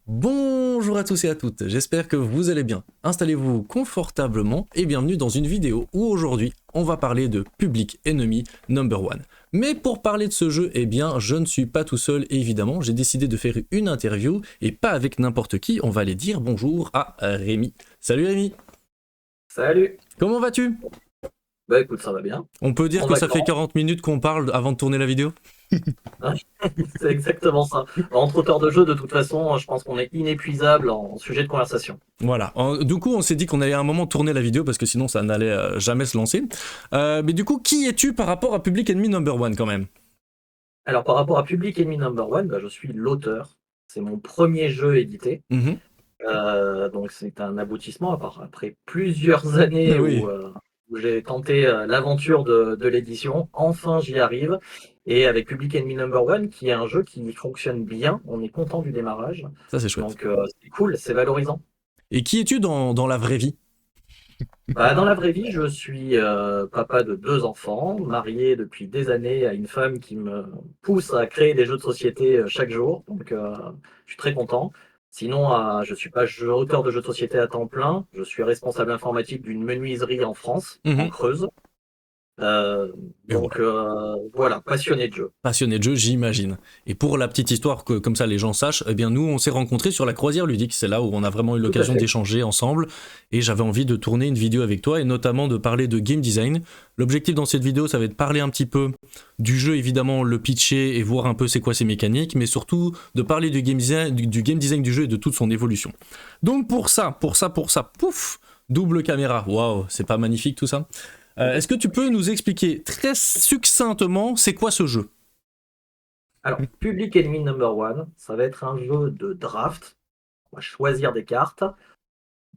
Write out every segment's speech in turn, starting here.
Bonjour à tous et à toutes, j'espère que vous allez bien. Installez-vous confortablement et bienvenue dans une vidéo où aujourd'hui on va parler de Public Enemy Number One. Mais pour parler de ce jeu, eh bien je ne suis pas tout seul évidemment, j'ai décidé de faire une interview et pas avec n'importe qui, on va aller dire bonjour à Rémi. Salut Rémi. Salut. Comment vas-tu? Bah écoute, ça va bien. On peut dire En que ça fait vacances. 40 minutes qu'on parle avant de tourner la vidéo? C'est exactement ça. Entre auteurs de jeux, de toute façon, je pense qu'on est inépuisable en sujet de conversation. Voilà, du coup on s'est dit qu'on allait à un moment tourner la vidéo parce que sinon ça n'allait jamais se lancer. Mais du coup, qui es-tu par rapport à Public Enemy Number One quand même? Alors par rapport à Public Enemy Number One, bah, je suis l'auteur. C'est mon premier jeu édité. Mhm. Donc c'est un aboutissement après plusieurs années Oui, où j'ai tenté l'aventure de l'édition. Enfin j'y arrive. Et avec Public Enemy Number One, qui est un jeu qui fonctionne bien, on est content du démarrage. ça c'est chouette. Donc c'est cool, c'est valorisant. Et qui es-tu dans la vraie vie? Bah, dans la vraie vie, je suis papa de 2 enfants, marié depuis des années à une femme qui me pousse à créer des jeux de société chaque jour, donc je suis très content. Sinon, je suis pas auteur de jeux de société à temps plein, je suis responsable informatique d'une menuiserie en France, en Mhm. Creuse. Euh, Et voilà. donc voilà, passionné de jeu. Passionné de jeu, j'imagine. Et pour la petite histoire, que comme ça les gens sachent, eh bien nous on s'est rencontrés sur la croisière ludique, c'est là où on a vraiment eu Tout à l'occasion fait. d'échanger ensemble, et j'avais envie de tourner une vidéo avec toi, et notamment de parler de game design. L'objectif dans cette vidéo, ça va être de parler un petit peu du jeu, évidemment, le pitcher, et voir un peu c'est quoi ses mécaniques, mais surtout de parler du game design, du game design du jeu et de toute son évolution. Donc pour ça, pouf, double caméra, waouh, c'est pas magnifique tout ça? Est-ce que tu peux nous expliquer très succinctement c'est quoi ce jeu? Alors, Public Enemy Number One, ça va être un jeu de draft. On va choisir des cartes.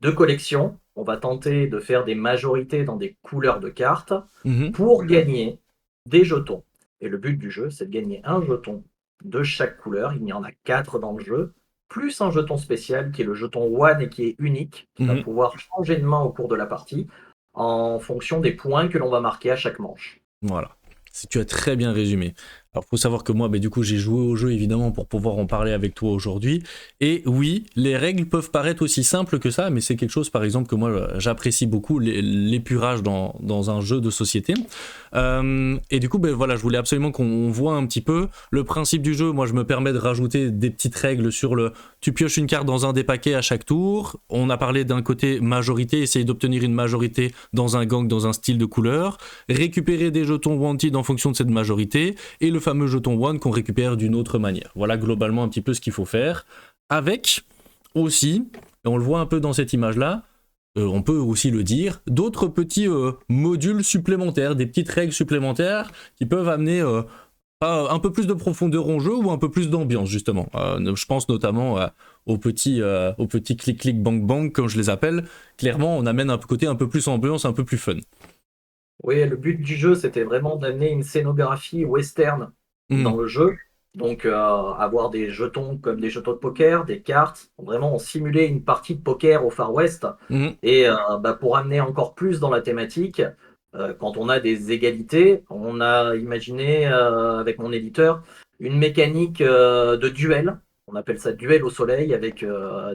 De collection. On va tenter de faire des majorités dans des couleurs de cartes Mhm. pour gagner des jetons. Et le but du jeu, c'est de gagner un jeton de chaque couleur. Il y en a 4 dans le jeu, plus un jeton spécial qui est le jeton One et qui est unique, qui va Mhm. pouvoir changer de main au cours de la partie en fonction des points que l'on va marquer à chaque manche. Voilà. Tu as très bien résumé. Alors, faut savoir que moi, du coup, j'ai joué au jeu évidemment pour pouvoir en parler avec toi aujourd'hui. Et oui, les règles peuvent paraître aussi simples que ça, mais c'est quelque chose, par exemple, que moi, j'apprécie beaucoup, l'épurage dans un jeu de société. Et du coup, voilà, je voulais absolument qu'on voit un petit peu le principe du jeu. Moi, je me permets de rajouter des petites règles sur tu pioches une carte dans un des paquets à chaque tour. On a parlé d'un côté majorité, essayer d'obtenir une majorité dans un gang, dans un style de couleur. Récupérer des jetons wanted en fonction de cette majorité. Et le fameux jeton one qu'on récupère d'une autre manière. Voilà globalement un petit peu ce qu'il faut faire. Avec aussi, et on le voit un peu dans cette image-là, on peut aussi le dire, d'autres petits modules supplémentaires, des petites règles supplémentaires qui peuvent amener un peu plus de profondeur en jeu ou un peu plus d'ambiance justement. Je pense notamment aux petits clic-clic bang-bang comme je les appelle. Clairement, on amène un côté un peu plus ambiance, un peu plus fun. Oui, le but du jeu, c'était vraiment d'amener une scénographie western dans Mmh. le jeu. Donc, avoir des jetons comme des jetons de poker, des cartes. Vraiment, on simulait une partie de poker au Far West. Mmh. Et pour amener encore plus dans la thématique, quand on a des égalités, on a imaginé avec mon éditeur une mécanique de duel. On appelle ça duel au soleil avec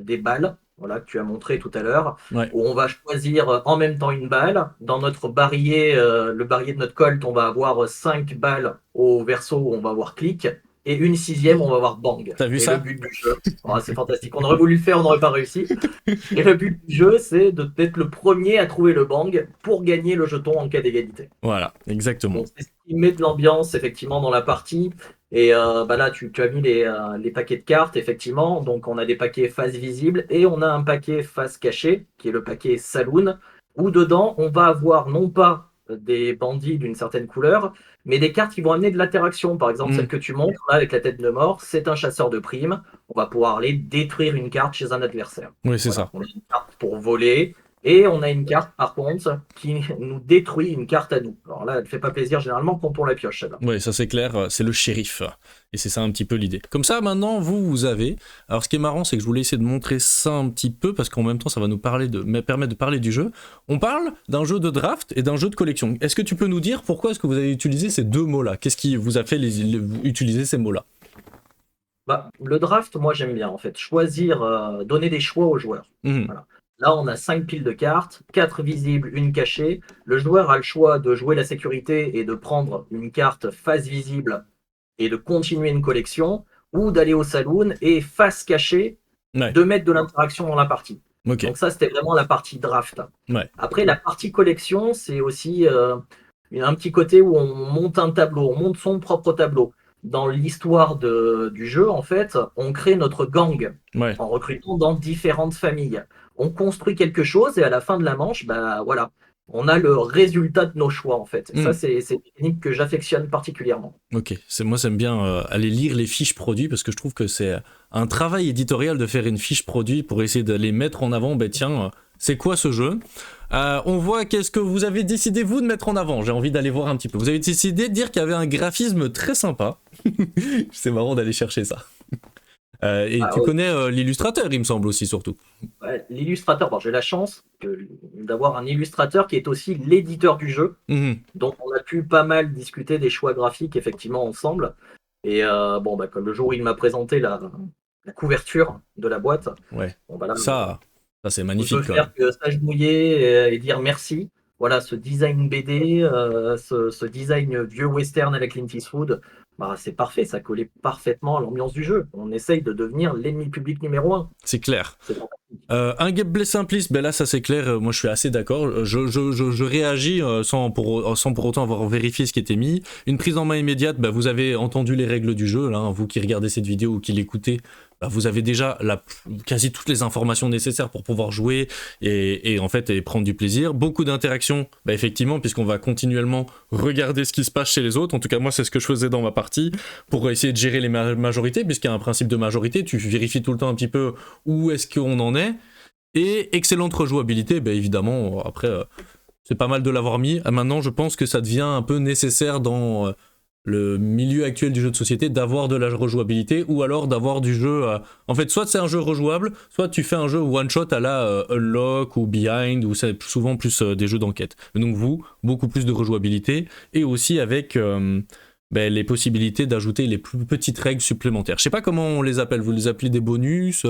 des balles, voilà, que tu as montré tout à l'heure, Ouais. où on va choisir en même temps une balle. Dans notre barillet, le barillet de notre colt, on va avoir 5 balles au verso où on va avoir clic, et une sixième, on va avoir bang. T'as vu Et le ça? but du jeu, oh, c'est fantastique. On aurait voulu le faire, on n'aurait pas réussi. Et le but du jeu, c'est d'être le premier à trouver le bang pour gagner le jeton en cas d'égalité. Voilà, exactement. Donc c'est ce qui met de l'ambiance effectivement dans la partie. Et là, tu as mis les paquets de cartes, effectivement. Donc on a des paquets face visible et on a un paquet face cachée, qui est le paquet saloon, où dedans, on va avoir non pas des bandits d'une certaine couleur, mais des cartes qui vont amener de l'interaction. Par exemple, celle Mmh. que tu montres là, avec la tête de mort, c'est un chasseur de primes. On va pouvoir aller détruire une carte chez un adversaire. Oui, c'est Voilà, ça. on a une carte pour voler. Et on a une carte, par contre, qui nous détruit une carte à nous. Alors là, elle ne fait pas plaisir généralement quand on la pioche, celle-là. Oui, ça c'est clair, c'est le shérif. Et c'est ça un petit peu l'idée. Comme ça, maintenant, vous avez. Alors, ce qui est marrant, c'est que je voulais essayer de montrer ça un petit peu, parce qu'en même temps, ça va nous permettre de parler du jeu. On parle d'un jeu de draft et d'un jeu de collection. Est-ce que tu peux nous dire pourquoi est-ce que vous avez utilisé ces deux mots-là? Qu'est-ce qui vous a fait utiliser ces mots-là? Bah, le draft, moi j'aime bien en fait. Choisir, donner des choix aux joueurs. Mhm. Voilà. Là, on a 5 piles de cartes, 4 visibles, une cachée. Le joueur a le choix de jouer la sécurité et de prendre une carte face visible et de continuer une collection, ou d'aller au saloon et face cachée, Ouais, de mettre de l'interaction dans la partie. ok, Donc ça, c'était vraiment la partie draft. ouais, Après, la partie collection, c'est aussi un petit côté où on monte un tableau, on monte son propre tableau. Dans l'histoire du jeu, en fait, on crée notre gang ouais. en recrutant dans différentes familles. On construit quelque chose et à la fin de la manche, bah voilà, on a le résultat de nos choix en fait. Ça, Hmm. c'est une technique que j'affectionne particulièrement. Ok, moi j'aime bien aller lire les fiches produits parce que je trouve que c'est un travail éditorial de faire une fiche produit pour essayer de les mettre en avant. Ben tiens, c'est quoi ce jeu? On voit qu'est-ce que vous avez décidé vous de mettre en avant. J'ai envie d'aller voir un petit peu. Vous avez décidé de dire qu'il y avait un graphisme très sympa. C'est marrant d'aller chercher ça. Et Ah, tu connais l'illustrateur, il me semble aussi surtout. ouais, l'illustrateur, bon, j'ai la chance d'avoir un illustrateur qui est aussi l'éditeur du jeu. Mhm. Donc on a pu pas mal discuter des choix graphiques effectivement ensemble. Et bon, bah, comme le jour où il m'a présenté la couverture de la boîte, Ouais, bon, bah là, ça c'est on peut magnifique quand même. faire que s'agenouiller et dire merci. Voilà, ce design BD, ce design vieux western à la Clint Eastwood, bah, c'est parfait, ça collait parfaitement à l'ambiance du jeu. On essaye de devenir l'ennemi public numéro un. C'est clair. C'est fantastique. Un gameplay simpliste, ben là ça c'est clair, moi je suis assez d'accord, je réagis sans pour autant avoir vérifié ce qui était mis. Une prise en main immédiate, ben vous avez entendu les règles du jeu, là, hein, vous qui regardez cette vidéo ou qui l'écoutez, ben vous avez déjà quasi toutes les informations nécessaires pour pouvoir jouer et en fait et prendre du plaisir. Beaucoup d'interactions, ben effectivement, puisqu'on va continuellement regarder ce qui se passe chez les autres, en tout cas moi c'est ce que je faisais dans ma partie, pour essayer de gérer les majorités, puisqu'il y a un principe de majorité, tu vérifies tout le temps un petit peu où est-ce qu'on en est. Et excellente rejouabilité, bah évidemment, après, c'est pas mal de l'avoir mis. Maintenant, je pense que ça devient un peu nécessaire dans le milieu actuel du jeu de société d'avoir de la rejouabilité ou alors d'avoir du jeu. En fait, soit c'est un jeu rejouable, soit tu fais un jeu one-shot à la Unlock ou Behind, ou c'est souvent plus des jeux d'enquête. Donc, vous, beaucoup plus de rejouabilité et aussi avec. Les possibilités d'ajouter les plus petites règles supplémentaires. Je sais pas comment on les appelle, vous les appelez des bonus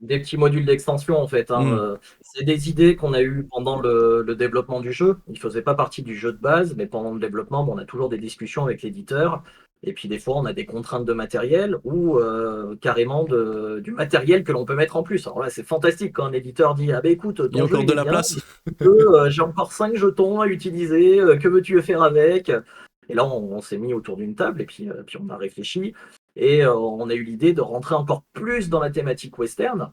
Des petits modules d'extension en fait, hein. Hmm. C'est des idées qu'on a eues pendant le développement du jeu. Il ne faisait pas partie du jeu de base, mais pendant le développement, bon, on a toujours des discussions avec l'éditeur. Et puis des fois, on a des contraintes de matériel ou carrément du matériel que l'on peut mettre en plus. Alors là, c'est fantastique quand un éditeur dit: ah ben écoute, Il y a ton jeu encore il de est la bien, place. j'ai encore 5 jetons à utiliser, que veux-tu faire avec? Et là, on s'est mis autour d'une table et puis on a réfléchi. Et on a eu l'idée de rentrer encore plus dans la thématique western.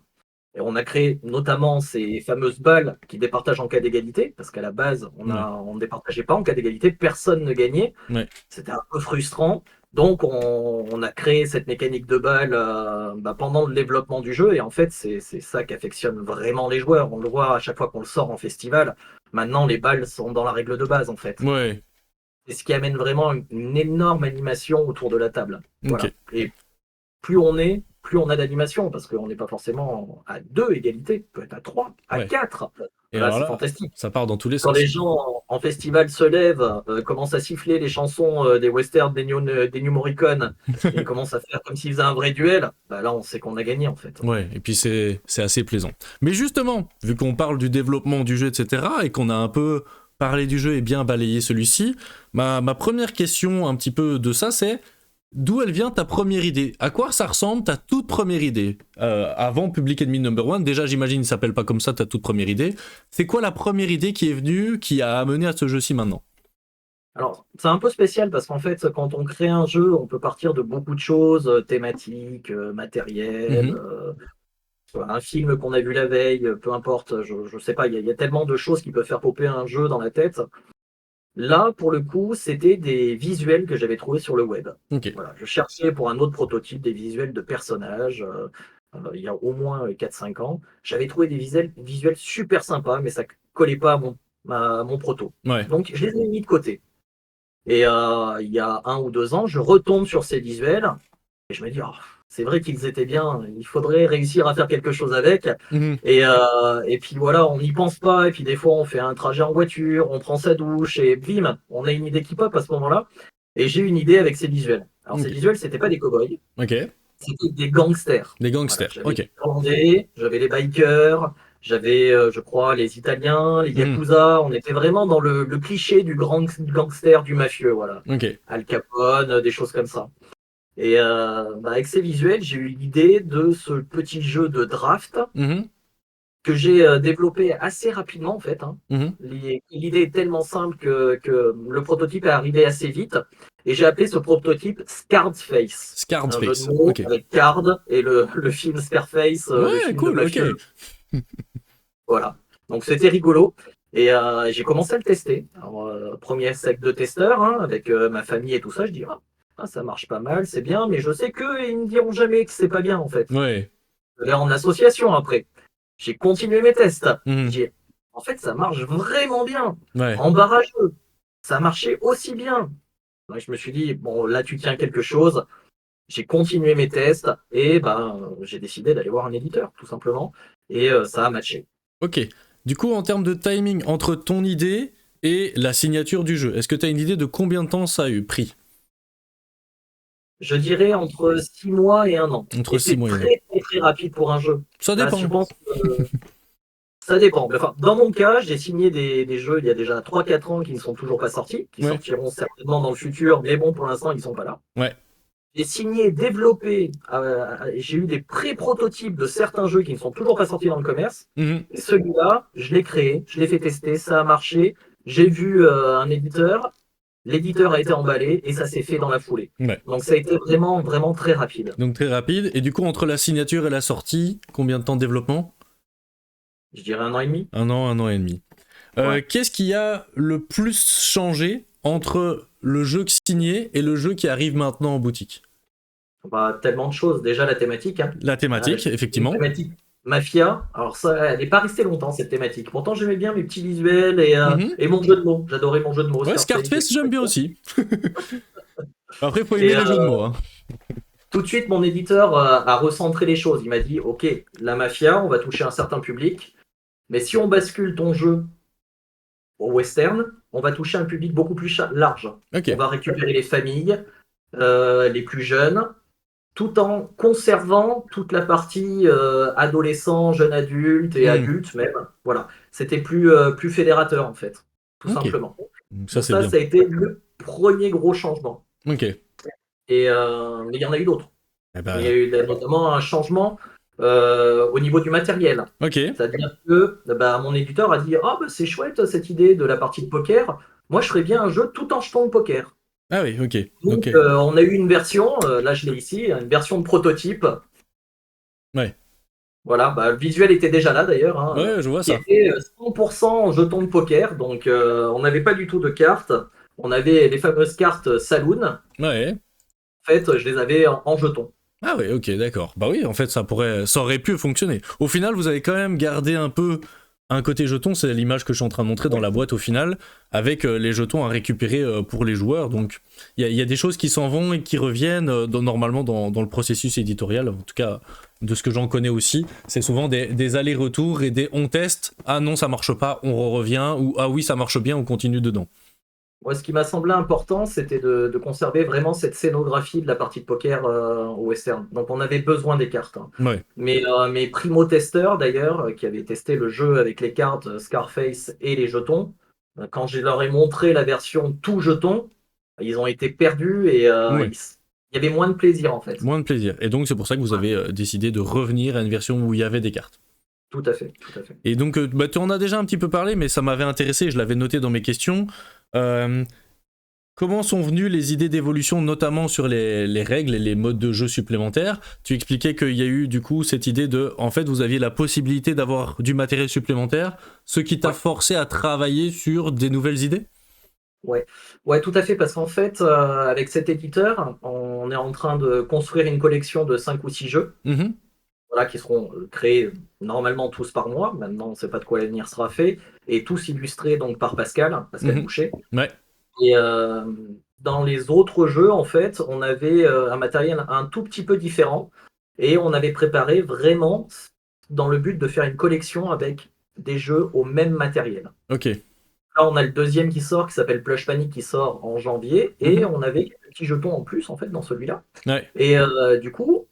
Et on a créé notamment ces fameuses balles qui départagent en cas d'égalité, parce qu'à la base, Ouais, on ne départageait pas en cas d'égalité, personne ne gagnait. ouais, C'était un peu frustrant. Donc on a créé cette mécanique de balle pendant le développement du jeu. Et en fait, c'est ça qu'affectionnent vraiment les joueurs. On le voit à chaque fois qu'on le sort en festival. Maintenant, les balles sont dans la règle de base, en fait. ouais, C'est ce qui amène vraiment une énorme animation autour de la table. ok. Voilà. Et plus on a d'animation, parce qu'on n'est pas forcément à deux égalités, peut être à trois, à Ouais. quatre. Et Voilà, alors c'est là, fantastique. ça part dans tous les Quand les sens. gens en festival se lèvent, commencent à siffler les chansons des westerns, des New Morricone, et commencent à faire comme s'ils faisaient un vrai duel, bah là on sait qu'on a gagné en fait. Ouais, et puis c'est assez plaisant. Mais justement, vu qu'on parle du développement du jeu, etc., et qu'on a un peu parlé du jeu et bien balayé celui-ci, ma première question un petit peu de ça, c'est d'où elle vient ta première idée? À quoi ça ressemble ta toute première idée? Avant Public Enemy Number One, déjà j'imagine il s'appelle pas comme ça ta toute première idée. C'est quoi la première idée qui est venue, qui a amené à ce jeu-ci maintenant? Alors, c'est un peu spécial parce qu'en fait, quand on crée un jeu, on peut partir de beaucoup de choses, thématiques, matériel, Mhm. un film qu'on a vu la veille, peu importe, je ne sais pas, il y a tellement de choses qui peuvent faire popper un jeu dans la tête. Là, pour le coup, c'était des visuels que j'avais trouvés sur le web. Ok. Voilà, je cherchais pour un autre prototype des visuels de personnages, il y a au moins 4-5 ans. J'avais trouvé des visuels super sympas, mais ça ne collait pas à mon proto. Ouais. Donc, je les ai mis de côté. Et il y a 1 ou 2 ans, je retombe sur ces visuels et je me dis: oh, c'est vrai qu'ils étaient bien, il faudrait réussir à faire quelque chose avec. Mhm. Et puis voilà, on n'y pense pas. Et puis des fois, on fait un trajet en voiture, on prend sa douche et bim, on a une idée qui pop à ce moment-là. Et j'ai une idée avec ces visuels. Alors ces Ok. visuels, c'était pas des cow-boys, Ok. c'était des gangsters. Des Voilà, gangsters, j'avais ok. les Irlandais, j'avais les bikers, j'avais, je crois, les Italiens, les Mhm. Yakuza. On était vraiment dans le cliché du grand gangster, du mafieux, voilà. Ok. Al Capone, des choses comme ça. Et avec ces visuels, j'ai eu l'idée de ce petit jeu de draft Mhm. que j'ai développé assez rapidement en fait, hein. Mhm. L'idée est tellement simple que le prototype est arrivé assez vite et j'ai appelé ce prototype Scarred Face. Scarred Un jeu de Face, mots ok. avec Card et le film Scarface, le Ouais, film de cool, ok. mafieux. Voilà. Donc c'était rigolo. Et j'ai commencé à le tester. Alors, premier sec de testeur, hein, avec ma famille et tout ça, je dis ça marche pas mal, c'est bien, mais je sais qu'ils me diront jamais que c'est pas bien en fait. Ouais. Je vais en association après. J'ai continué mes tests. Mhm. J'ai en fait ça marche vraiment bien. Ouais. En barrageux, ça marchait aussi bien. Donc, je me suis dit bon là tu tiens quelque chose. J'ai continué mes tests et j'ai décidé d'aller voir un éditeur tout simplement et ça a matché. Ok. Du coup, en termes de timing, entre ton idée et la signature du jeu, est-ce que tu as une idée de combien de temps ça a eu pris? Je dirais entre 6 mois et 1 an. Entre Et 6 c'est mois et un an. très, très, très rapide pour un jeu. Ça Là, je dépend. pense que ça dépend. Enfin, dans mon cas, j'ai signé des jeux il y a déjà 3-4 ans qui ne sont toujours pas sortis, qui Ouais. sortiront certainement dans le futur, mais bon, pour l'instant, ils ne sont pas là. Ouais. J'ai signé, développé, j'ai eu des pré-prototypes de certains jeux qui ne sont toujours pas sortis dans le commerce. Mhm. Et celui-là, je l'ai créé, je l'ai fait tester, ça a marché. J'ai vu un éditeur, l'éditeur a été emballé et ça s'est fait dans la foulée. Ouais. Donc ça a été vraiment, vraiment très rapide. Donc très rapide. Et du coup, entre la signature et la sortie, combien de temps de développement? Je dirais 1 an et demi. Un an et demi. Ouais. Qu'est-ce qui a le plus changé entre le jeu signé et le jeu qui arrive maintenant en boutique? Tellement de choses. Déjà, la thématique, hein. La thématique, J'ai une effectivement. thématique mafia. Alors ça, elle n'est pas restée longtemps, cette thématique. Pourtant, j'aimais bien mes petits visuels Mhm. et mon jeu de mots. J'adorais mon jeu de mots, Ouais, Scarface et Scarface, j'aime bien compagnie. aussi. Après, faut aimer Et les jeux de mots. Hein. tout de suite, mon éditeur a recentré les choses. Il m'a dit, OK, la mafia, on va toucher un certain public. Mais si on bascule ton jeu au western, on va toucher un public beaucoup plus large. Ok. On va récupérer les familles, les plus jeunes, tout en conservant toute la partie adolescent, jeune adulte et Mhm. adulte même. Voilà, c'était plus fédérateur en fait, tout Ok. simplement. Donc ça, Donc c'est ça, bien. ça a été le premier gros changement. Ok. Et mais il y en a eu d'autres. Eh Il y a ben, eu notamment un changement au niveau du matériel. ok. C'est-à-dire que mon éditeur a dit c'est chouette cette idée de la partie de poker. Moi, je ferais bien un jeu tout en jetons de poker. Ah oui, ok. Donc, Ok. on a eu une version, là je l'ai ici, une version de prototype. Ouais. Voilà, le visuel était déjà là d'ailleurs, hein, Ouais, je vois qui ça. était 100% jetons de poker. Donc, on n'avait pas du tout de cartes. On avait les fameuses cartes Saloon. En Ouais. fait, je les avais en jetons. Ah ouais, ok, d'accord. Bah oui, en fait, ça aurait pu fonctionner. Au final, vous avez quand même gardé un peu un côté jeton, c'est l'image que je suis en train de montrer dans la boîte au final, avec les jetons à récupérer pour les joueurs. Donc, il y a des choses qui s'en vont et qui reviennent normalement dans le processus éditorial. En tout cas, de ce que j'en connais aussi, c'est souvent des allers-retours et des on teste. Ah non, ça marche pas, on revient. Ou ah oui, ça marche bien, on continue dedans. Moi, ce qui m'a semblé important, c'était de conserver vraiment cette scénographie de la partie de poker au western. Donc, on avait besoin des cartes, hein. Ouais. Mais mes primo-testeurs, d'ailleurs, qui avaient testé le jeu avec les cartes Scarface et les jetons, quand je leur ai montré la version tout jeton, ils ont été perdus et Ouais. il y avait moins de plaisir, en fait. Moins de plaisir. Et donc, c'est pour ça que vous Ouais, avez décidé de revenir à une version où il y avait des cartes. tout à fait, tout à fait. Et donc, tu en as déjà un petit peu parlé, mais ça m'avait intéressé, je l'avais noté dans mes questions. Comment sont venues les idées d'évolution, notamment sur les règles et les modes de jeu supplémentaires? Tu expliquais qu'il y a eu du coup cette idée de, en fait, vous aviez la possibilité d'avoir du matériel supplémentaire, ce qui t'a Ouais. forcé à travailler sur des nouvelles idées? Ouais. Ouais, tout à fait, parce qu'en fait, avec cet éditeur, on est en train de construire une collection de 5 ou 6 jeux. Mhm. Voilà, qui seront créés normalement tous par mois. Maintenant, on ne sait pas de quoi l'avenir sera fait. Et tous illustrés donc par Pascal Mhm. Boucher. Ouais. Et dans les autres jeux, en fait, on avait un matériel un tout petit peu différent. Et on avait préparé vraiment dans le but de faire une collection avec des jeux au même matériel. Ok. Là, on a le deuxième qui sort, qui s'appelle Plush Panic, qui sort en janvier. Et Mhm. on avait quelques petits jetons en plus, en fait, dans celui-là. Ouais. Et du coup,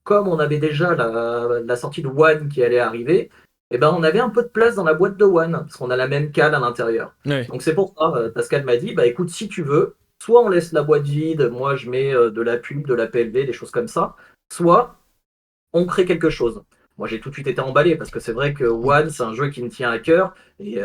comme on avait déjà la sortie de One qui allait arriver, eh ben, on avait un peu de place dans la boîte de One, parce qu'on a la même cale à l'intérieur. Ouais. Donc c'est pour ça, Pascal m'a dit, bah écoute, si tu veux, soit on laisse la boîte vide, moi je mets de la pub, de la PLV, des choses comme ça, soit on crée quelque chose. Moi j'ai tout de suite été emballé, parce que c'est vrai que One, c'est un jeu qui me tient à cœur, et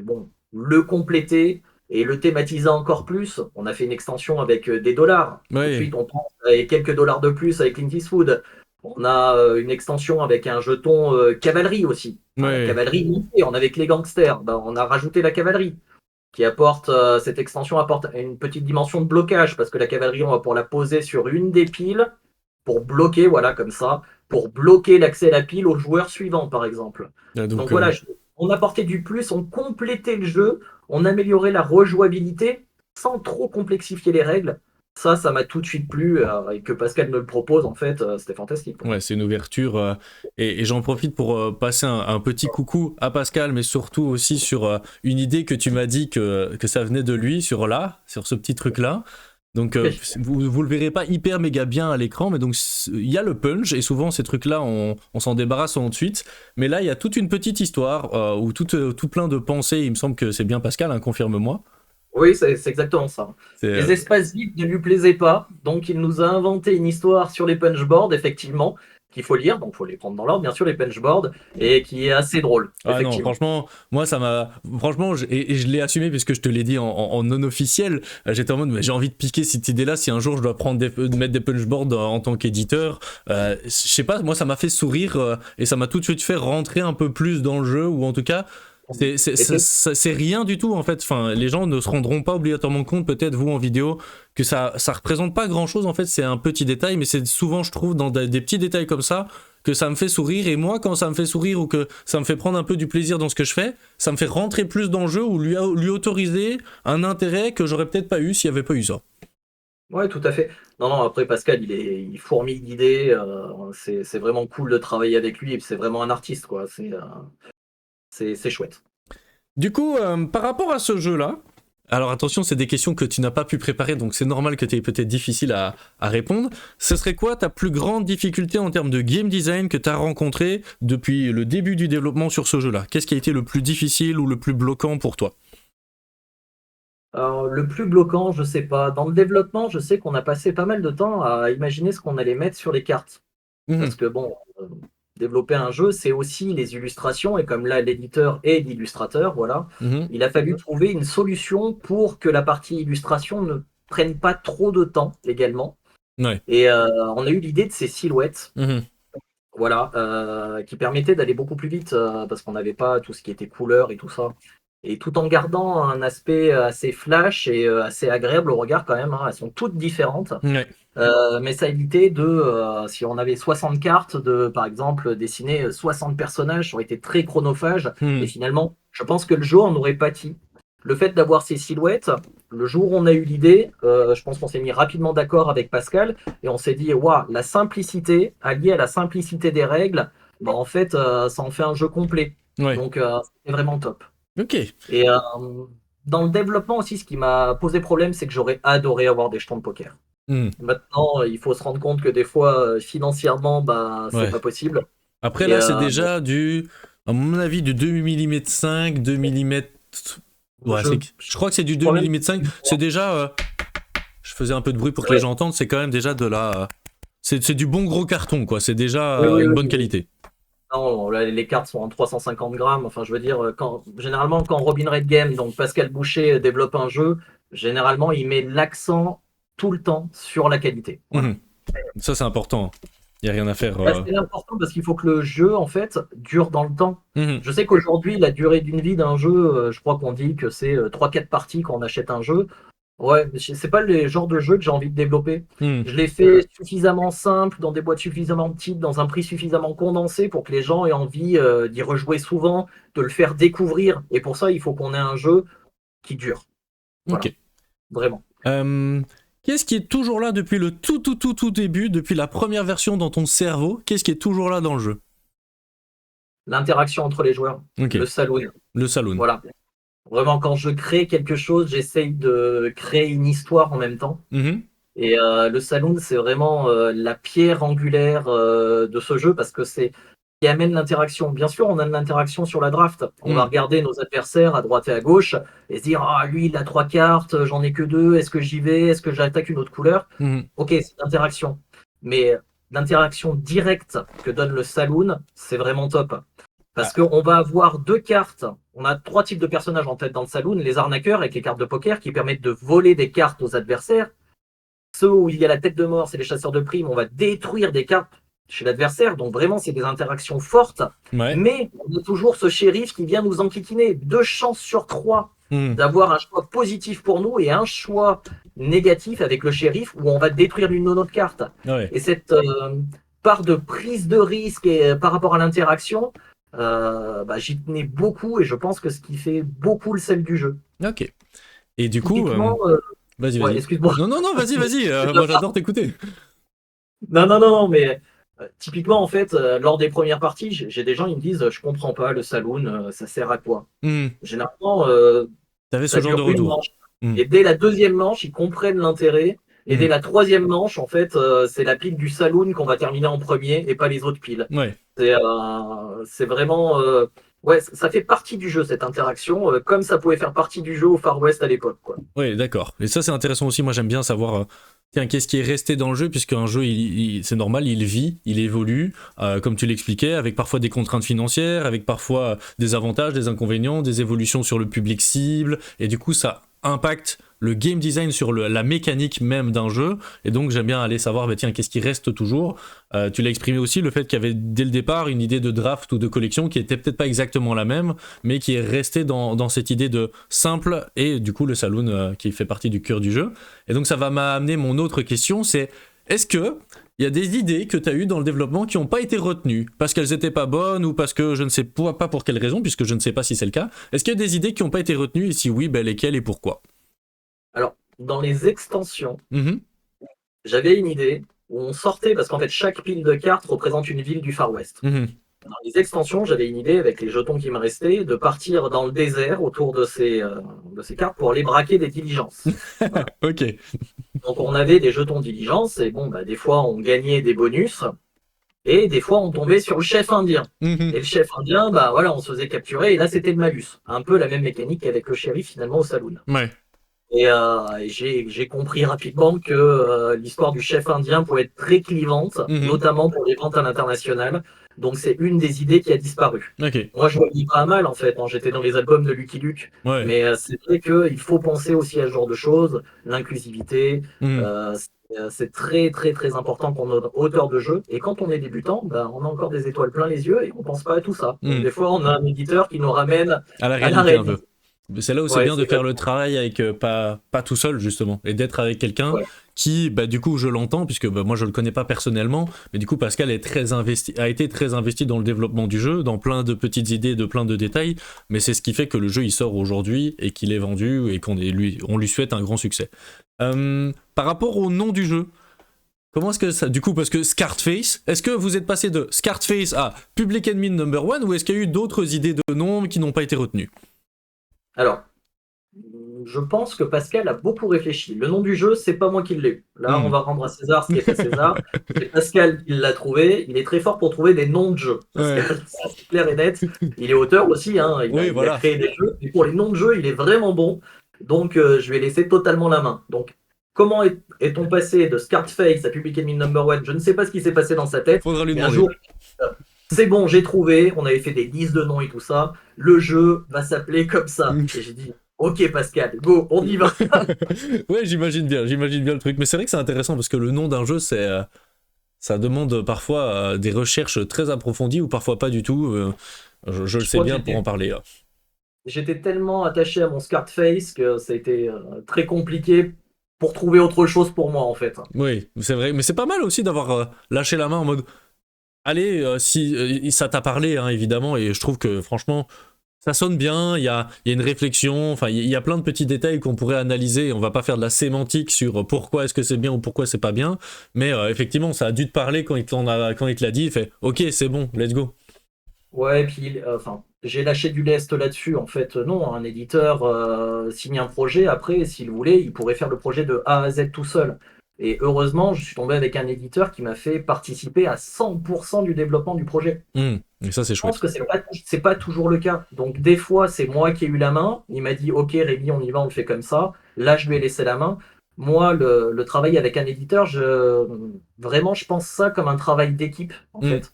bon, le compléter et le thématiser encore plus, on a fait une extension avec des dollars. Tout de Ouais. suite, on pense avec quelques dollars de plus avec Clint Eastwood. On a une extension avec un jeton cavalerie aussi. Enfin, la Ouais. cavalerie montée, on avait que les gangsters. Ben, on a rajouté la cavalerie qui apporte, cette extension apporte une petite dimension de blocage parce que la cavalerie, on va pouvoir la poser sur une des piles pour bloquer, voilà, comme ça, pour bloquer l'accès à la pile au joueur suivant, par exemple. Donc Donc, voilà, on apportait du plus, on complétait le jeu, on améliorait la rejouabilité sans trop complexifier les règles. Ça m'a tout de suite plu et que Pascal me le propose, en fait, c'était fantastique, quoi. ouais, c'est une ouverture. Et j'en profite pour passer un petit coucou à Pascal, mais surtout aussi sur une idée que tu m'as dit que ça venait de lui, sur ce petit truc-là. Donc, vous le verrez pas hyper méga bien à l'écran, mais donc il y a le punch, et souvent ces trucs-là, on s'en débarrasse tout de suite. Mais là, il y a toute une petite histoire, ou tout plein de pensées. Il me semble que c'est bien Pascal, hein, confirme-moi. Oui, c'est exactement ça. C'est, Les espaces vides ne lui plaisaient pas, donc il nous a inventé une histoire sur les punchboards, effectivement, qu'il faut lire, donc il faut les prendre dans l'ordre, bien sûr, les punchboards, et qui est assez drôle, Ah non, effectivement. franchement, moi ça m'a. Franchement, et je l'ai assumé puisque je te l'ai dit en non officiel. J'étais en mode, mais j'ai envie de piquer cette idée-là si un jour je dois de mettre des punchboards en tant qu'éditeur. Je sais pas, moi ça m'a fait sourire et ça m'a tout de suite fait rentrer un peu plus dans le jeu, ou en tout cas. Et C'est rien du tout en fait. Enfin, les gens ne se rendront pas obligatoirement compte, peut-être vous en vidéo, que ça représente pas grand chose en fait. C'est un petit détail, mais c'est souvent, je trouve, dans des petits détails comme ça que ça me fait sourire. Et moi, quand ça me fait sourire ou que ça me fait prendre un peu du plaisir dans ce que je fais, ça me fait rentrer plus dans le jeu ou lui autoriser un intérêt que j'aurais peut-être pas eu s'il y avait pas eu ça. ouais, tout à fait. Non, non, après Pascal, il fourmille d'idées, c'est vraiment cool de travailler avec lui, et c'est vraiment un artiste, quoi. C'est chouette. Du coup, par rapport à ce jeu-là, alors attention, c'est des questions que tu n'as pas pu préparer, donc c'est normal que tu aies peut-être difficile à répondre. Ce serait quoi ta plus grande difficulté en termes de game design que tu as rencontré depuis le début du développement sur ce jeu-là? Qu'est-ce qui a été le plus difficile ou le plus bloquant pour toi? Alors, le plus bloquant, je sais pas. Dans le développement, je sais qu'on a passé pas mal de temps à imaginer ce qu'on allait mettre sur les cartes. Parce Mhm, que bon, développer un jeu, c'est aussi les illustrations, et comme là, l'éditeur est l'illustrateur, voilà, mhm, il a fallu trouver une solution pour que la partie illustration ne prenne pas trop de temps également. ouais. Et on a eu l'idée de ces silhouettes, Mhm, voilà, qui permettaient d'aller beaucoup plus vite, parce qu'on n'avait pas tout ce qui était couleur et tout ça. Et tout en gardant un aspect assez flash et assez agréable au regard quand même, hein. Elles sont toutes différentes. ouais. Mais ça évitait si on avait 60 cartes, de, par exemple, dessiner 60 personnages, ça aurait été très chronophage. Et Mhm, finalement, je pense que le jeu en aurait pâti. Le fait d'avoir ces silhouettes, le jour où on a eu l'idée, je pense qu'on s'est mis rapidement d'accord avec Pascal et on s'est dit, waouh, la simplicité, alliée à la simplicité des règles, bah, en fait, ça en fait un jeu complet. ouais. Donc, c'est vraiment top. Ok. Et dans le développement aussi, ce qui m'a posé problème, c'est que j'aurais adoré avoir des jetons de poker. Mhm, Maintenant, il faut se rendre compte que des fois, financièrement, bah, c'est ouais. pas possible. Après, Et là, c'est déjà à mon avis, du 2 mm 5, 2 mm. Ouais, je, je crois que c'est du 2 problème, mm 5. C'est déjà. Je faisais un peu de bruit pour que les ouais, gens entendent. C'est quand même déjà de la. C'est du bon gros carton, quoi. C'est déjà oui, oui, une oui, bonne oui. qualité. Non, là, les cartes sont en 350 grammes. Enfin, je veux dire, généralement, quand Robin Red Game, donc Pascal Boucher, développe un jeu, généralement, il met l'accent tout le temps sur la qualité. Voilà. Mhm. Ça, c'est important. Il n'y a rien à faire. Bah, c'est important parce qu'il faut que le jeu, en fait, dure dans le temps. Mhm. Je sais qu'aujourd'hui, la durée d'une vie d'un jeu, je crois qu'on dit que c'est 3-4 parties quand on achète un jeu. Ouais, mais c'est pas le genre de jeu que j'ai envie de développer. Mhm. Je l'ai fait suffisamment simple, dans des boîtes suffisamment petites, dans un prix suffisamment condensé pour que les gens aient envie d'y rejouer souvent, de le faire découvrir. Et pour ça, il faut qu'on ait un jeu qui dure. Ok. Voilà, vraiment. Euh, Qu'est-ce qui est toujours là depuis le tout début, depuis la première version dans ton cerveau? Qu'est-ce qui est toujours là dans le jeu? L'interaction entre les joueurs, Ok. le saloon. Le saloon. Voilà. Vraiment, quand je crée quelque chose, j'essaye de créer une histoire en même temps. Mhm. Et le saloon, c'est vraiment la pierre angulaire de ce jeu parce que c'est qui amène l'interaction. Bien sûr, on a de l'interaction sur la draft. On va Hmm. regarder nos adversaires à droite et à gauche et se dire ah lui il a 3 cartes, j'en ai que 2. Est-ce que j'y vais? Est-ce que j'attaque une autre couleur? Mhm. Ok, c'est l'interaction. Mais l'interaction directe que donne le saloon, c'est vraiment top. Parce Ah, qu'on va avoir 2 cartes. On a 3 types de personnages en fait dans le saloon. Les arnaqueurs avec les cartes de poker qui permettent de voler des cartes aux adversaires. Ceux où il y a la tête de mort, c'est les chasseurs de primes. On va détruire des cartes chez l'adversaire. Donc vraiment, c'est des interactions fortes. ouais. Mais on a toujours ce shérif qui vient nous enquiquiner. 2 chances sur 3 Hmm. d'avoir un choix positif pour nous et un choix négatif avec le shérif où on va détruire une de notre carte. Ouais. Et cette part de prise de risque et, par rapport à l'interaction, j'y tenais beaucoup et je pense que ce qui fait beaucoup le sel du jeu. Ok. Et du coup, Typiquement, vas-y, ouais, vas-y. excuse-moi. Non, non, non, vas-y, vas-y. Moi, j'adore t'écouter. Non, non, non, non, mais typiquement, en fait, lors des premières parties, j'ai des gens, ils me disent, je comprends pas, le saloon, ça sert à quoi? Hmm. Généralement, T'avais ce ça genre de dure une retour. manche. Hmm. Et dès la deuxième manche, ils comprennent l'intérêt. Et dès Hmm. la troisième manche, en fait, c'est la pile du saloon qu'on va terminer en premier et pas les autres piles. Ouais. C'est vraiment. Ouais, ça fait partie du jeu, cette interaction, comme ça pouvait faire partie du jeu au Far West à l'époque, quoi. Ouais, d'accord. Et ça, c'est intéressant aussi. Moi, j'aime bien savoir, tiens, qu'est-ce qui est resté dans le jeu, puisqu'un jeu, c'est normal, il vit, il évolue, comme tu l'expliquais, avec parfois des contraintes financières, avec parfois des avantages, des inconvénients, des évolutions sur le public cible, et du coup, ça impacte le game design sur la mécanique même d'un jeu. Et donc, j'aime bien aller savoir, bah, tiens, qu'est-ce qui reste toujours. Tu l'as exprimé aussi, le fait qu'il y avait dès le départ une idée de draft ou de collection qui était peut-être pas exactement la même, mais qui est restée dans cette idée de simple, et du coup le saloon qui fait partie du cœur du jeu. Et donc ça va m'amener mon autre question, c'est est-ce que il y a des idées que tu as eues dans le développement qui n'ont pas été retenues parce qu'elles n'étaient pas bonnes ou parce que je ne sais pas pour quelle raison, puisque je ne sais pas si c'est le cas. Est-ce qu'il y a des idées qui n'ont pas été retenues et si oui, ben lesquelles et pourquoi? Alors, dans les extensions, Mhm. j'avais une idée où on sortait, parce qu'en fait, chaque pile de cartes représente une ville du Far West. Mhm. Dans les extensions, j'avais une idée avec les jetons qui me restaient de partir dans le désert autour de ces cartes pour aller braquer des diligences. Voilà. Ok. Donc on avait des jetons diligence et bon, des fois on gagnait des bonus et des fois on tombait sur le chef indien. Mhm. Et le chef indien, voilà, on se faisait capturer et là c'était le malus. Un peu la même mécanique qu'avec le shérif finalement au saloon. Ouais. Et j'ai compris rapidement que l'histoire du chef indien pouvait être très clivante, Mhm. notamment pour les ventes à l'international. Donc c'est une des idées qui a disparu. Ok. Moi, je voyais pas mal en fait. J'étais dans les albums de Lucky Luke, Ouais. mais c'est vrai qu'il faut penser aussi à ce genre de choses, l'inclusivité. Mhm. C'est très très très important pour notre auteur de jeu. Et quand on est débutant, on a encore des étoiles plein les yeux et on pense pas à tout ça. Donc Mhm. des fois, on a un éditeur qui nous ramène À la à la réalité un peu. réalité. C'est là où c'est Ouais, bien de c'est faire le exactement. travail avec pas tout seul justement et d'être avec quelqu'un Ouais. qui bah, du coup je l'entends puisque bah, moi je le connais pas personnellement mais du coup Pascal est très investi, a été très investi dans le développement du jeu, dans plein de petites idées, de plein de détails, mais c'est ce qui fait que le jeu il sort aujourd'hui et qu'il est vendu et on lui souhaite un grand succès. Par rapport au nom du jeu, comment est-ce que ça, du coup, parce que Scarface, est-ce que vous êtes passé de Scarface à Public Enemy Number One ou est-ce qu'il y a eu d'autres idées de noms qui n'ont pas été retenues? Alors, je pense que Pascal a beaucoup réfléchi. Le nom du jeu, c'est pas moi qui l'ai eu. Là, on Hmm. va rendre à César ce qui est à César. C'est Pascal qui l'a trouvé. Il est très fort pour trouver des noms de jeux. Ouais. Pascal, ça, c'est clair et net. Il est auteur aussi, hein. Oui, Il a voilà. créé des jeux. Et pour les noms de jeux, il est vraiment bon. Donc, je vais laisser totalement la main. Donc, comment est-on passé de Scarface à Public Enemy Number One? Je ne sais pas ce qui s'est passé dans sa tête. Faudra lui Mais un demander. jour, euh, c'est bon, j'ai trouvé. On avait fait des listes de noms et tout ça. Le jeu va s'appeler comme ça. Et j'ai dit, ok Pascal, go, on y va. Ouais, j'imagine bien le truc. Mais c'est vrai que c'est intéressant parce que le nom d'un jeu, ça demande parfois des recherches très approfondies ou parfois pas du tout. Je le Je sais crois que bien pour en parler. j'étais tellement attaché à mon Scarface que ça a été très compliqué pour trouver autre chose pour moi en fait. Oui, c'est vrai. Mais c'est pas mal aussi d'avoir lâché la main en mode allez, si ça t'a parlé, hein, évidemment, et je trouve que franchement, ça sonne bien, il y a une réflexion, enfin, il y a plein de petits détails qu'on pourrait analyser, on va pas faire de la sémantique sur pourquoi est-ce que c'est bien ou pourquoi c'est pas bien, mais effectivement, ça a dû te parler quand il te l'a dit, il fait ok, c'est bon, let's go. Ouais, et puis enfin, j'ai lâché du lest là-dessus. En fait, non, un éditeur signe un projet, après, s'il voulait, il pourrait faire le projet de A à Z tout seul. Et heureusement, je suis tombé avec un éditeur qui m'a fait participer à 100% du développement du projet. Et ça, c'est Je pense chouette. que c'est pas toujours le cas. Donc des fois, c'est moi qui ai eu la main. Il m'a dit, OK, Rémi, on y va, on le fait comme ça. Là, je lui ai laissé la main. Moi, le travail avec un éditeur, vraiment, je pense ça comme un travail d'équipe, en Hmm. fait.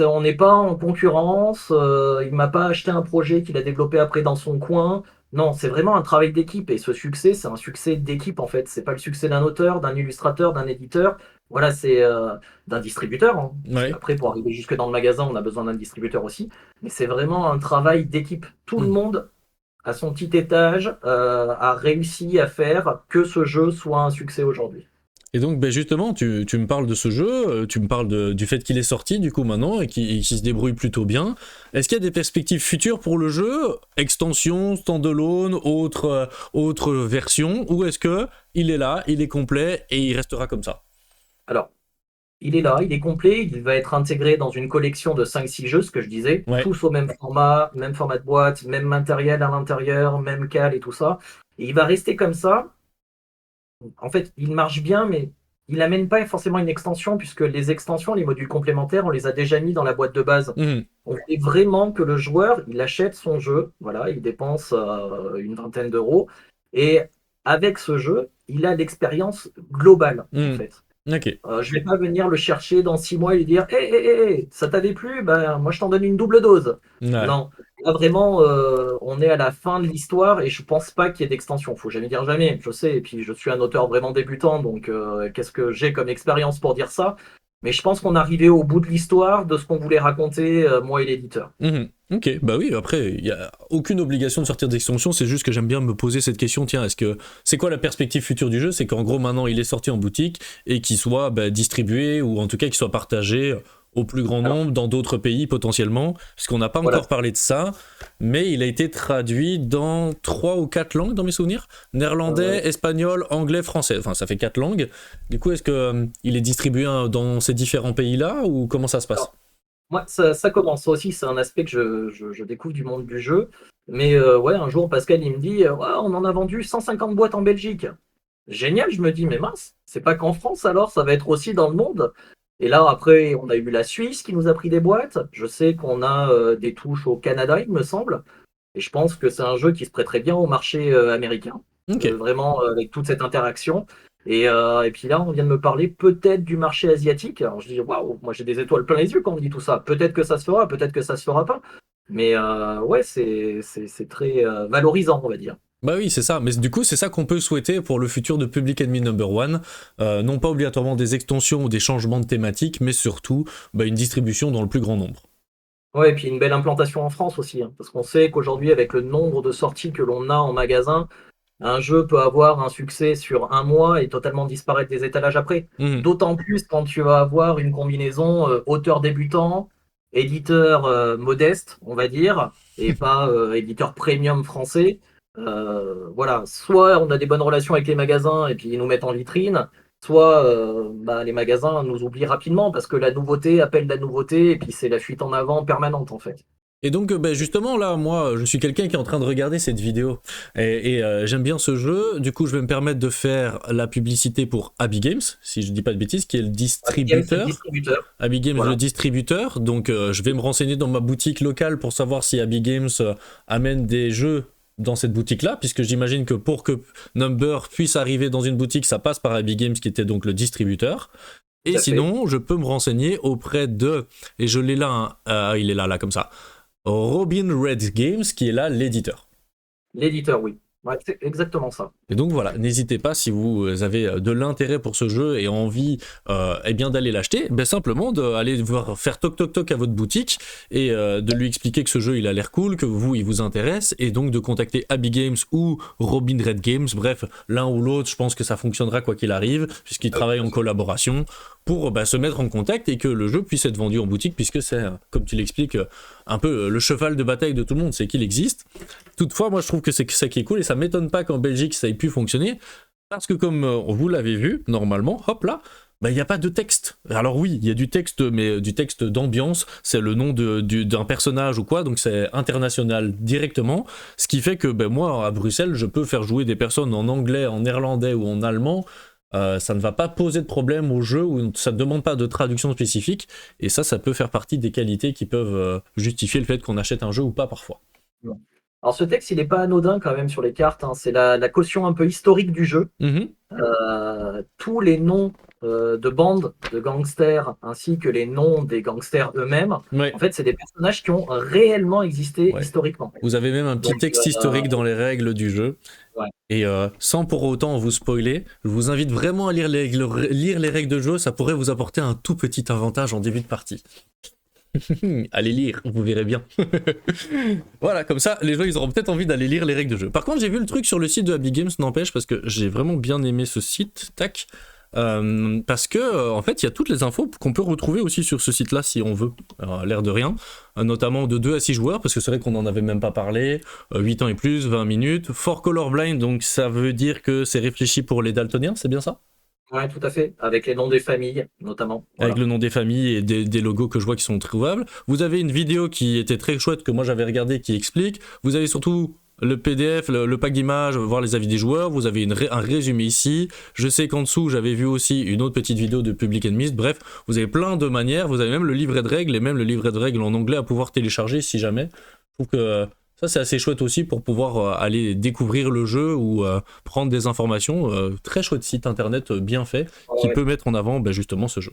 On n'est pas en concurrence. Il m'a pas acheté un projet qu'il a développé après dans son coin. Non, c'est vraiment un travail d'équipe. Et ce succès, c'est un succès d'équipe, en fait. C'est pas le succès d'un auteur, d'un illustrateur, d'un éditeur. Voilà, c'est d'un distributeur, hein. Parce Ouais. qu'après, pour arriver jusque dans le magasin, on a besoin d'un distributeur aussi. Mais c'est vraiment un travail d'équipe. Tout le Hmm. monde, à son petit étage, a réussi à faire que ce jeu soit un succès aujourd'hui. Et donc, ben justement, tu me parles de ce jeu, tu me parles du fait qu'il est sorti du coup maintenant et qu'il se débrouille plutôt bien. Est-ce qu'il y a des perspectives futures pour le jeu? Extension, standalone, autre version? Ou est-ce que il est là, il est complet et il restera comme ça? Alors, il est là, il est complet, il va être intégré dans une collection de 5-6 jeux, ce que je disais, Ouais. tous au même format de boîte, même matériel à l'intérieur, même cale et tout ça. Et il va rester comme ça. En fait, il marche bien, mais il n'amène pas forcément une extension, puisque les extensions, les modules complémentaires, on les a déjà mis dans la boîte de base. Mhm. On voulait vraiment que le joueur, il achète son jeu, voilà, il dépense une vingtaine d'euros, et avec ce jeu, il a l'expérience globale, en Mhm. fait. Ok. Je vais pas venir le chercher dans 6 mois et lui dire hé, ça t'avait plu? Ben, moi, je t'en donne une double dose. Ouais. Non. Là, vraiment, on est à la fin de l'histoire et je pense pas qu'il y ait d'extension. Faut jamais dire jamais, je sais. Et puis, je suis un auteur vraiment débutant, donc qu'est-ce que j'ai comme expérience pour dire ça? Mais je pense qu'on arrivait au bout de l'histoire de ce qu'on voulait raconter, moi et l'éditeur. Mhm. Ok, bah oui, après, il n'y a aucune obligation de sortir d'extension, c'est juste que j'aime bien me poser cette question, tiens, c'est quoi la perspective future du jeu? C'est qu'en gros, maintenant, il est sorti en boutique et qu'il soit bah, distribué, ou en tout cas qu'il soit partagé au plus grand Alors, nombre dans d'autres pays potentiellement, puisqu'on n'a pas voilà. encore parlé de ça, mais il a été traduit dans 3 ou 4 langues dans mes souvenirs, Euh, néerlandais, espagnol, anglais, français, enfin ça fait 4 langues. Du coup, est-ce que il est distribué dans ces différents pays-là, ou comment ça se passe? alors, moi, ça commence. Ça aussi, c'est un aspect que je découvre du monde du jeu. Mais ouais, un jour, Pascal, il me dit ouais, on en a vendu 150 boîtes en Belgique. Génial, je me dis, mais mince, c'est pas qu'en France alors, ça va être aussi dans le monde. Et là, après, on a eu la Suisse qui nous a pris des boîtes. Je sais qu'on a des touches au Canada, il me semble. Et je pense que c'est un jeu qui se prêterait bien au marché américain, Ok. vraiment avec toute cette interaction. Et puis là, on vient de me parler peut-être du marché asiatique. Alors je dis, waouh, moi j'ai des étoiles plein les yeux quand on me dit tout ça. Peut-être que ça se fera, peut-être que ça se fera pas. Mais ouais, c'est très valorisant, on va dire. Bah oui, c'est ça. Mais du coup, c'est ça qu'on peut souhaiter pour le futur de Public Enemy Number One. Non pas obligatoirement des extensions ou des changements de thématique, mais surtout bah, une distribution dans le plus grand nombre. Ouais, et puis une belle implantation en France aussi, hein, parce qu'on sait qu'aujourd'hui, avec le nombre de sorties que l'on a en magasin, un jeu peut avoir un succès sur un mois et totalement disparaître des étalages après. Mhm. D'autant plus quand tu vas avoir une combinaison auteur débutant, éditeur modeste, on va dire, et pas éditeur premium français. Voilà, soit on a des bonnes relations avec les magasins et puis ils nous mettent en vitrine, soit bah, les magasins nous oublient rapidement parce que la nouveauté appelle la nouveauté et puis c'est la fuite en avant permanente en fait. Et donc, bah, justement, là, moi, je suis quelqu'un qui est en train de regarder cette vidéo. Et j'aime bien ce jeu. Du coup, je vais me permettre de faire la publicité pour Abby Games, si je dis pas de bêtises, qui est le Game, c'est le distributeur. distributeur. Abby Games, le Voilà. distributeur. Donc, je vais me renseigner dans ma boutique locale pour savoir si Abby Games amène des jeux dans cette boutique-là, puisque j'imagine que pour que Number puisse arriver dans une boutique, ça passe par Abby Games, qui était donc le distributeur. Tout Et à fait. sinon, je peux me renseigner auprès de, et je l'ai là, hein, il est là, comme ça, Robin Red Games, qui est là l'éditeur. L'éditeur, oui. Ouais, c'est exactement ça. Et donc voilà, n'hésitez pas si vous avez de l'intérêt pour ce jeu et envie eh bien d'aller l'acheter, ben simplement d'aller faire toc toc toc à votre boutique et de lui expliquer que ce jeu il a l'air cool, que vous il vous intéresse, et donc de contacter Abby Games ou Robin Red Games, bref, l'un ou l'autre, je pense que ça fonctionnera quoi qu'il arrive, puisqu'ils travaillent en collaboration pour se mettre en contact et que le jeu puisse être vendu en boutique, puisque c'est, comme tu l'expliques, un peu le cheval de bataille de tout le monde, c'est qu'il existe. Toutefois, moi je trouve que c'est ça qui est cool et ça m'étonne pas qu'en Belgique ça ait pu fonctionner parce que comme vous l'avez vu, normalement, hop là, bah, il n'y a pas de texte. Alors oui, il y a du texte, mais du texte d'ambiance, c'est le nom d'un personnage ou quoi, donc c'est international directement, ce qui fait que ben, moi, à Bruxelles, je peux faire jouer des personnes en anglais, en néerlandais ou en allemand, ça ne va pas poser de problème au jeu ou ça ne demande pas de traduction spécifique. Et ça peut faire partie des qualités qui peuvent justifier le fait qu'on achète un jeu ou pas parfois. Ouais. Alors ce texte, il n'est pas anodin quand même sur les cartes, hein. C'est la caution un peu historique du jeu. Tous les noms de bandes de gangsters ainsi que les noms des gangsters eux-mêmes, Ouais. en fait, c'est des personnages qui ont réellement existé Ouais. historiquement. Vous avez même un petit texte historique dans les règles du jeu. Ouais. Et sans pour autant vous spoiler, je vous invite vraiment à lire les règles de jeu, ça pourrait vous apporter un tout petit avantage en début de partie. Allez lire, vous verrez bien. Voilà, comme ça, les gens ils auront peut-être envie d'aller lire les règles de jeu. Par contre, j'ai vu le truc sur le site de Happy Games, n'empêche, parce que j'ai vraiment bien aimé ce site, tac. Parce que en fait il y a toutes les infos qu'on peut retrouver aussi sur ce site là si on veut, l'air de rien, notamment de 2 à 6 joueurs parce que c'est vrai qu'on en avait même pas parlé, 8 ans et plus, 20 minutes, for colorblind, donc ça veut dire que c'est réfléchi pour les daltoniens, c'est bien ça? Ouais, tout à fait, avec les noms des familles notamment. Voilà. Avec le nom des familles et des logos que je vois qui sont trouvables. Vous avez une vidéo qui était très chouette que moi j'avais regardé qui explique. Vous avez surtout le PDF, le pack d'images, voir les avis des joueurs. Vous avez un résumé ici. Je sais qu'en dessous j'avais vu aussi une autre petite vidéo de Public Enemies. Bref, vous avez plein de manières. Vous avez même le livret de règles et même le livret de règles en anglais à pouvoir télécharger si jamais. Je trouve que ça c'est assez chouette aussi pour pouvoir aller découvrir le jeu ou prendre des informations. Très chouette site internet bien fait qui Ouais. peut mettre en avant justement ce jeu.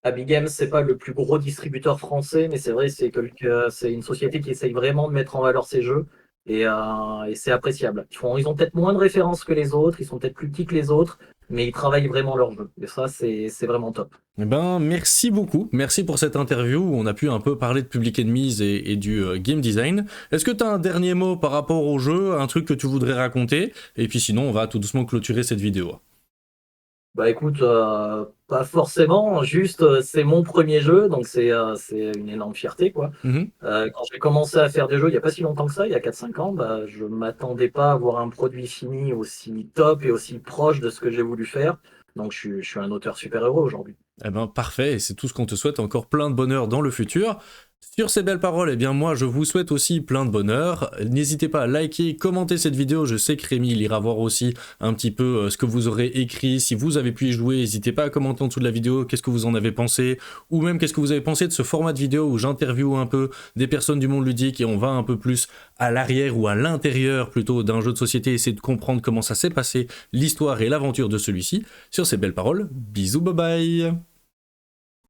Happy Games, c'est pas le plus gros distributeur français, mais c'est vrai, c'est une société qui essaye vraiment de mettre en valeur ses jeux et c'est appréciable. Ils ont peut-être moins de références que les autres, ils sont peut-être plus petits que les autres, mais ils travaillent vraiment leur jeu. Et ça, c'est vraiment top. Eh ben, merci beaucoup. Merci pour cette interview où on a pu un peu parler de Public Enemies et du game design. Est-ce que tu as un dernier mot par rapport au jeu, un truc que tu voudrais raconter? Et puis sinon, on va tout doucement clôturer cette vidéo. Bah écoute, pas forcément, juste c'est mon premier jeu, donc c'est une énorme fierté, quoi. Mhm. Quand j'ai commencé à faire des jeux il n'y a pas si longtemps que ça, il y a 4-5 ans, bah, je m'attendais pas à avoir un produit fini aussi top et aussi proche de ce que j'ai voulu faire. Donc je suis un auteur super heureux aujourd'hui. Eh ben, parfait, et c'est tout ce qu'on te souhaite, encore plein de bonheur dans le futur. Sur ces belles paroles, eh bien moi je vous souhaite aussi plein de bonheur. N'hésitez pas à liker, commenter cette vidéo, je sais que Rémi il ira voir aussi un petit peu ce que vous aurez écrit. Si vous avez pu y jouer, n'hésitez pas à commenter en dessous de la vidéo qu'est-ce que vous en avez pensé, ou même qu'est-ce que vous avez pensé de ce format de vidéo où j'interviewe un peu des personnes du monde ludique et on va un peu plus à l'arrière ou à l'intérieur plutôt d'un jeu de société, essayer de comprendre comment ça s'est passé, l'histoire et l'aventure de celui-ci. Sur ces belles paroles, bisous, bye bye.